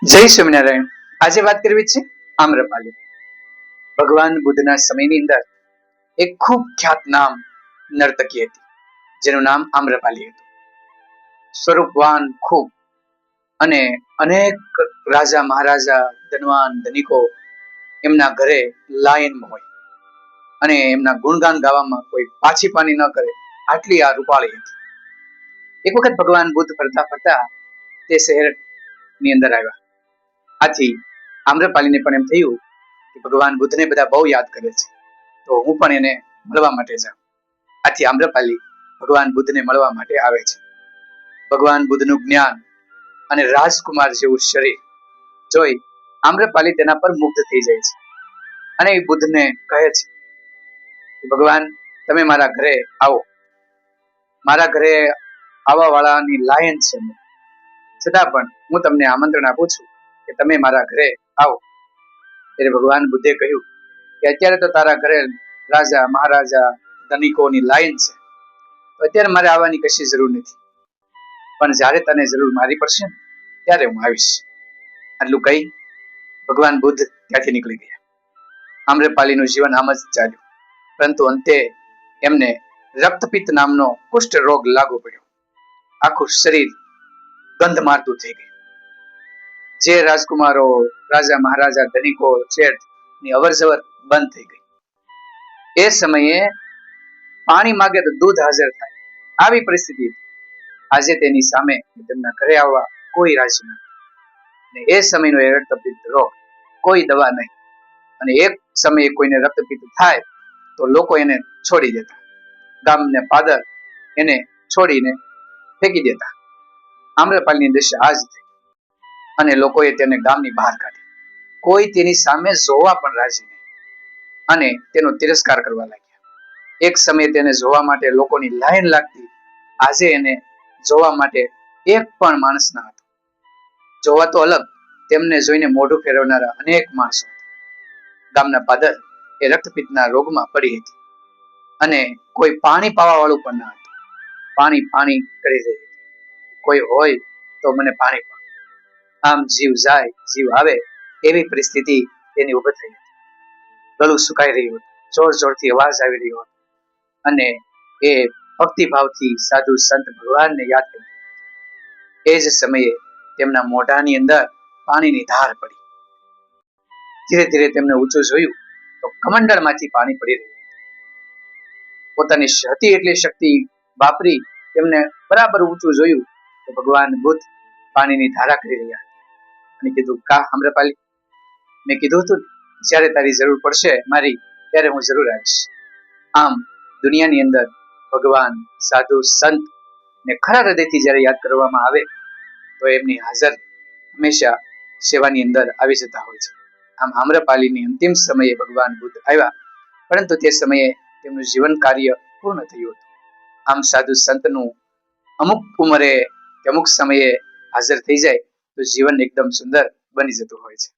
જય સ્વામિનારાયણ। આજે વાત કરવી છે આમ્રપાલી। ભગવાન બુદ્ધના સમયની અંદર એક ખૂબ ખ્યાત નામ નર્તકી હતી, જેનું નામ આમ્રપાલી હતું। સ્વરૂપવાન ખૂબ અને અનેક રાજા મહારાજા, ધનવાન ધનિકો એમના ઘરે લાયન હોય અને એમના ગુણગાન ગાવામાં કોઈ પાછી પાની ન કરે, આટલી આ રૂપાળી હતી। એક વખત ભગવાન બુદ્ધ ફરતા ફરતા તે શહેરની અંદર આવ્યા। આથી આમ્રપાલીને પણ એમ થયું કે ભગવાન બુદ્ધને બધા બહુ યાદ કરે છે, તો હું પણ એને મળવા માટે જાઉં। આથી આમ્રપાલી ભગવાન બુદ્ધને મળવા માટે આવે છે। ભગવાન બુદ્ધનું જ્ઞાન અને રાજકુમાર જેવું શરીર જોઈ આમ્રપાલી તેના પર મુગ્ધ થઈ જાય છે અને એ બુદ્ધને કહે છે કે ભગવાન, તમે મારા ઘરે આવો। મારા ઘરે આવવા વાળાની લાયન છે, છતાં પણ હું તમને આમંત્રણ આપું છું કે તમે મારા ઘરે આવો। ત્યારે ભગવાન બુદ્ધે કહ્યું કે અત્યારે તો તારા ઘરે રાજા મહારાજા ધનિકોની લાઈન છે, તો અત્યારે મારે આવવાની કશી જરૂર નથી, પણ જ્યારે તને જરૂર મારી પડશે ને ત્યારે હું આવીશ। આટલું કહી ભગવાન બુદ્ધ ત્યાંથી નીકળી ગયા। આમ્રપાલીનું જીવન આમ જ ચાલ્યું, પરંતુ અંતે એમને રક્તપિત્ત નામનો કુષ્ઠ રોગ લાગુ પડ્યો। આખું શરીર ગંધ મારતું થઈ ગયું। જે રાજકુમારો, રાજા મહારાજા, ધનિકો, શેઠ ની અવર જવર બંધ થઈ ગઈ। એ સમયે પાણી માગે તો દૂધ હાજર થાય, આવી પરિસ્થિતિ હતી। આજે તેની સામે તેમના ઘરે આવવા કોઈ રાજી નથી। એ સમયનો એ રક્તપિત્ત રોગ, કોઈ દવા નહીં, અને એક સમયે કોઈને રક્તપિત્ત થાય તો લોકો એને છોડી દેતા, ગામને પાદર એને છોડીને ફેંકી દેતા। આમ્રપાલીની દશા આ જ થઈ અને લોકોએ તેને ગામની બહાર કાઢી। કોઈ તેની સામે જોવા પણ રાજી નહીં અને તેનો તિરસ્કાર કરવા લાગ્યા। એક સમયે તેને જોવા માટે લોકોની લાઈન લાગતી, આજે એને જોવા માટે એક પણ માણસ ન હતો। જોવા તો અલગ, તેમને જોઈને મોઢું ફેરવનારા અનેક માણસો હતા। ગામના પાદર એ રક્તપિત્તના રોગમાં પડી હતી અને કોઈ પાણી પાવા વાળું પણ ન હતું। પાણી પાણી કરી રહી હતી, કોઈ હોય તો મને પાણી પાવ। આમ જીવ જાય જીવ આવે એવી પરિસ્થિતિ તેની ઉભી થઈ હતી। ગળું સુકાઈ રહ્યું હતું, જોર જોરથી અવાજ આવી રહ્યો હતો અને એ ભક્તિભાવથી સાધુ સંત ભગવાનને યાદ કરી। એ જ સમયે તેમના મોઢાની અંદર પાણીની ધાર પડી। ધીરે ધીરે તેમને ઊંચું જોયું તો કમંડળમાંથી પાણી પડી રહ્યું હતું। પોતાની હતી એટલી શક્તિ વાપરી તેમને બરાબર ઊંચું જોયું તો ભગવાન બુદ્ધ પાણીની ધારા કરી રહ્યા અને કીધું, કા આમ્રપાલી, મેં કીધું હતું જ્યારે તારી જરૂર પડશે મારી, ત્યારે હું જરૂર આવીશ। આમ દુનિયાની અંદર ભગવાન, સાધુ, સંત ને ખરા હૃદયથી જ્યારે યાદ કરવામાં આવે તો એમની હાજર હંમેશા સેવાની અંદર આવી જતા હોય છે। આમ આમ્રપાલીની અંતિમ સમયે ભગવાન બુદ્ધ આવ્યા, પરંતુ તે સમયે તેમનું જીવન કાર્ય પૂર્ણ થયું હતું। આમ સાધુ સંતનું અમુક ઉંમરે કે અમુક સમયે હાજર થઈ જાય તો જીવન એકદમ સુંદર બની જતું હોય છે।